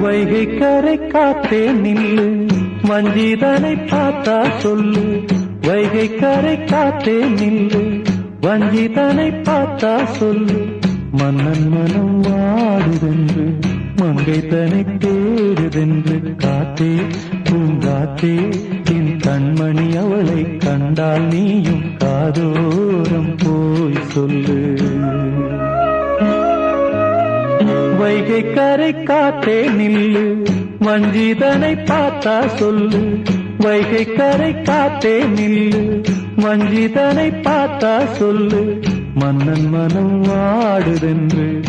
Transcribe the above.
வைகை கரை காத்தே நில்லு, வஞ்சிதனை பார்த்தா சொல்லு. வைகை கரை காத்தே நில்லு, வஞ்சிதனை பார்த்தா சொல்லு. மன்னன் மனம் வாடுதென்று, மங்கை தனை தேடுதென்று. காத்தே பூங்காத்தே, என் கண்மணி அவளை கண்டால் நீயும் காதோரம் போய் சொல்லு. வைகை கரை காத்தே நில்லு, வஞ்சிதனை பார்த்தா சொல்லு. வைகை கரை காத்தே நில்லு, வஞ்சிதனை பார்த்தா சொல்லு. மன்னன் மனம் வாடுதென்று,